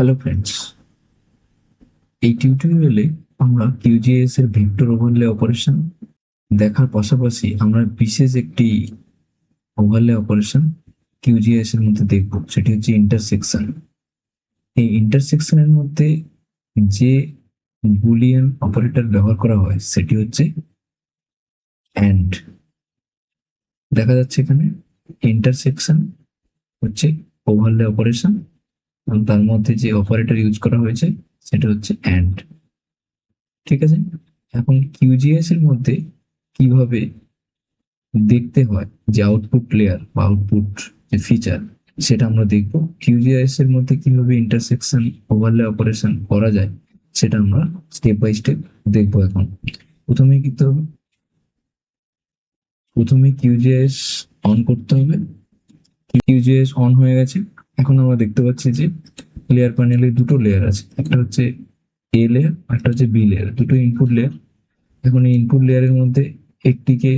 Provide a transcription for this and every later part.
Hello friends, এই টিউটোরিয়ালে আমরা কিউজিএস এর ভেক্টর ওভারলে অপারেশন দেখার পাশাপাশি আমরা বিশেষ একটি ওভারলে অপারেশন কিউজিএস এর মধ্যে দেখব, সেটি হচ্ছে ইন্টারসেকশন। এই ইন্টারসেকশনের মধ্যে যে বুলিয়ান অপারেটর ব্যবহার করা হয় সেটি হচ্ছে অ্যান্ড। দেখা যাচ্ছে এখানে ইন্টারসেকশন হচ্ছে ওভারলে অপারেশন এবং তার মধ্যে যে অপারেটর ইউজ করা হয়েছে সেটা হচ্ছে অ্যান্ড। ঠিক আছে, এখন কিউজিএস এর মধ্যে কিভাবে দেখতে হয় যে আউটপুট লেয়ার বা আউটপুট যে ফিচার সেটা আমরা দেখব। কিউজিএস এর মধ্যে কিভাবে ইন্টারসেকশন ওভারলে অপারেশন করা যায় সেটা আমরা স্টেপ বাই স্টেপ দেখবো। এখন প্রথমে কিন্তু প্রথমে কিউজিএস অন করতে হবে। কিউজিএস অন হয়ে গেছে। এখন আমরা দেখতে পাচ্ছি যে লেয়ার প্যানেলে দুটো লেয়ার আছে, একটা হচ্ছে এ লেয়ার, একটা হচ্ছে বি লেয়ার, দুটো ইনপুট লেয়ার। এখন এই ইনপুট লেয়ারের মধ্যে একটিকে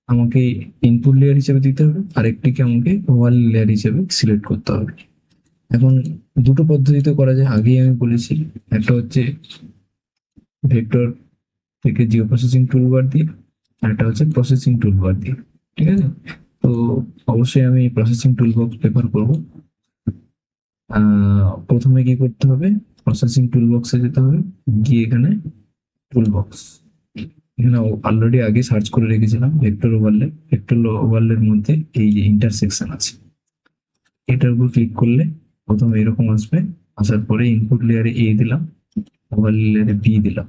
আমাকে ইনপুট লেয়ার হিসেবে দিতে হবে, আর একটিকে আমাকে ওভার লেয়ার হিসেবে সিলেক্ট করতে হবে। এখন দুটো পদ্ধতিতে করা যায়, আগেই আমি বলেছি। একটা হচ্ছে ভেক্টর থেকে জিও প্রসেসিং টুলবার দিয়ে, আর একটা হচ্ছে প্রসেসিং টুলবার দিয়ে। ঠিক আছে, তো অবশ্যই আমি প্রসেসিং টুলবক্স প্রেফার করব। প্রথমে কি করতে হবে, প্রসেসিং টুলবক্সে যেতে হবে, গিয়ে এখানে টুলবক্স, এখানে অলরেডি আগে সার্চ করে রেখেছিলাম ভেক্টর ওভারলে। ভেক্টর ওভারলের মধ্যে এই যে ইন্টারসেকশন আছে, এটার উপর ক্লিক করলে প্রথমে এরকম আসবে। আসার পরে ইনপুট লেয়ারে এ দিলাম, ওভারলে লেয়ারে বি দিলাম।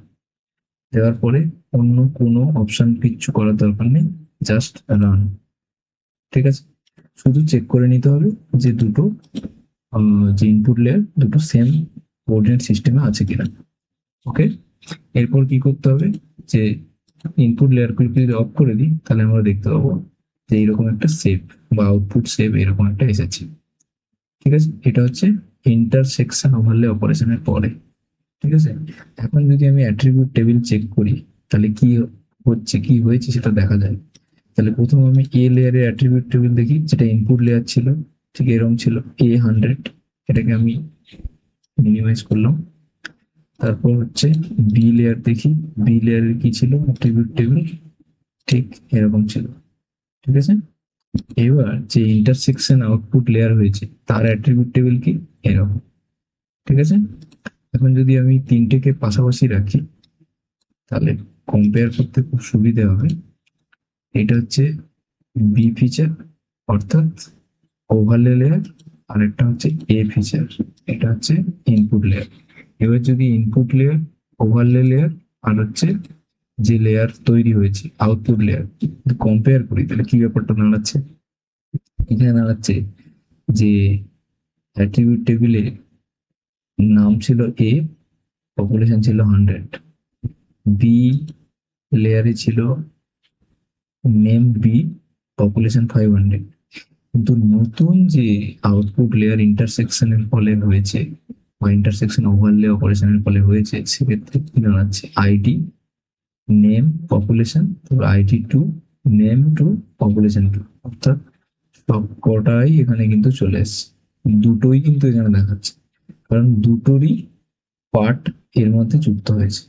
দেওয়ার পরে অন্য কোনো অপশন কিচ্ছু করার দরকার নেই, জাস্ট রান। ঠিক আছে, শুধু চেক করে নিতে হবে যে দুটো যে ইনপুট লেয়ার দুটো সেম কোঅর্ডিনেট সিস্টেমে আছে কিনা। ওকে, এরপর কি করতে হবে, যে ইনপুট লেয়ার গুলোকে যদি অফ করে দিই তাহলে আমরা দেখতে পাবো যে এইরকম একটা শেপ বা আউটপুট শেপ এরকম একটা এসেছে। ঠিক আছে, এটা হচ্ছে ইন্টারসেকশন ওভারলে অপারেশনের পরে। ঠিক আছে, এখন যদি আমি অ্যাট্রিবিউট টেবিল চেক করি তাহলে কি হচ্ছে, কি হয়েছে সেটা দেখা যায়। তাহলে প্রথম আমি এ লেয়ারের অ্যাট্রিবিউট টেবিল দেখি, যেটা ইনপুট লেয়ার ছিল, ঠিক এরকম ছিল A100। এটাকে আমি মিনিমাইজ করলাম। তারপর হচ্ছে বি লেয়ার দেখি, বি লেয়ারের কি ছিল অ্যাট্রিবিউট টেবিল, ঠিক এরকম ছিল। ঠিক আছে, এবার যে ইন্টারসেকশন আউটপুট লেয়ার হয়েছে তার অ্যাট্রিবিউট টেবিল কি এরকম। ঠিক আছে, এখন যদি আমি তিনটেকে পাশাপাশি রাখি তাহলে কম্পেয়ার করতে খুব সুবিধা হবে। এটা হচ্ছে বি ফিচার অর্থাৎ ওভারলে লেয়ার, আর একটা হচ্ছে এ ফিচার, এটা হচ্ছে ইনপুট লেয়ার। এবার যদি ইনপুট লেয়ার, ওভারলে লেয়ার আর হচ্ছে যে লেয়ার তৈরি হয়েছে আউটপুট লেয়ার কম্পেয়ার করি তাহলে কি ব্যাপারটা দাঁড়াচ্ছে, এখানে দাঁড়াচ্ছে যে অ্যাট্রিবিউট টেবিলে নাম ছিল এ, পপুলেশন ছিল 100। বি লেয়ারে ছিল নেম বি, পপুলেশন 500। কিন্তু নতুন যে আউটপুট লেয়ার ইন্টারসেকশনের ফলে হয়েছে বা ইন্টারসেকশন ওভারলে অপারেশনের ফলে হয়েছে, সেক্ষেত্রে কি দাঁড়াচ্ছে ID, name, population, ID two, name two, population two, অর্থাৎ সব কটাই এখানে কিন্তু চলে এসছে। দুটোই কিন্তু এখানে দেখাচ্ছে, কারণ দুটোরই পার্ট এর মধ্যে যুক্ত হয়েছে।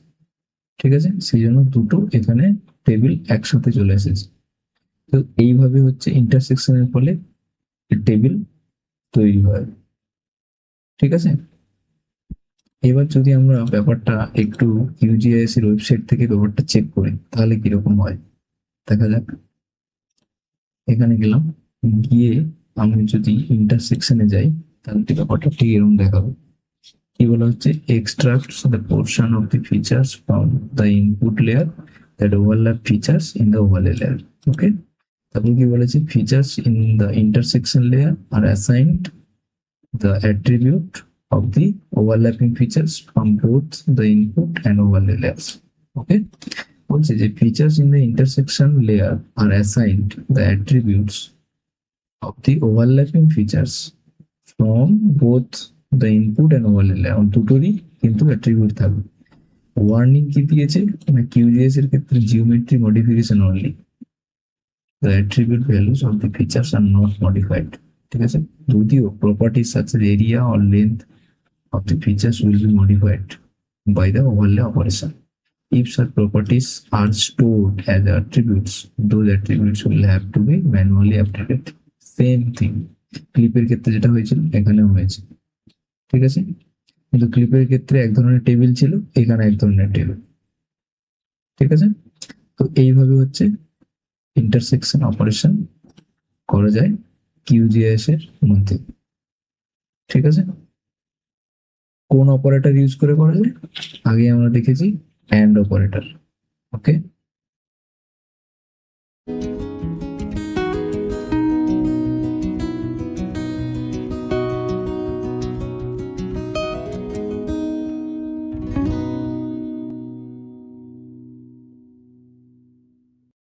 ঠিক আছে, সেই জন্য দুটো এখানে টেবিল একসাথে চলে এসেছে। তো এইভাবে হচ্ছে ইন্টারসেকশনের ফলে টেবিল তৈরি হয়। ঠিক আছে, এবার যদি আমরা ব্যাপারটা একটু ইউজিআইএস এর ওয়েবসাইট থেকে ব্যাপারটা চেক করি তাহলে কিরকম হয় দেখা যাক। এখানে গেলাম, গিয়ে আমি যদি ইন্টারসেকশনে যাই তাহলে ব্যাপারটা ঠিক এরকম দেখাবে। কি বলা হচ্ছে, extract the portion of the features from the input layer that overlap features in the overlay layer. Okay, তারপর কি বলেছে, features in the intersection layer are assigned the attribute of the overlapping features from both the input and overlay layers. Okay, বলছে যে features in the intersection layer are assigned the attributes of the overlapping features from both the input and overlay layer। দুটোরই কিন্তু attribute থাকবে। Warning কি দিয়েছে, মানে QGS এর ক্ষেত্রে geometry modification only, the attribute values of the features are not modified। ঠিক আছে, যদিও properties such as area or length of the features will be modified by the overlay operation. If such properties are stored as attributes, those attributes will have to be manually updated. Same thing. ক্লিপের ক্ষেত্রে যেটা হয়েছিল এখানেও হয়েছে, ঠিক আছে? কিন্তু ক্লিপের ক্ষেত্রে এক ধরনের টেবিল ছিল, এখানে এক ধরনের টেবিল, ঠিক আছে? তো এইভাবে হচ্ছে ইন্টারসেকশন অপারেশন করা যায় কিউজিএস এর মধ্যে, ঠিক আছে? কোন অপারেটর ইউজ করে করা যায়? আগে আমরা দেখেছি অ্যান্ড অপারেটর, ওকে?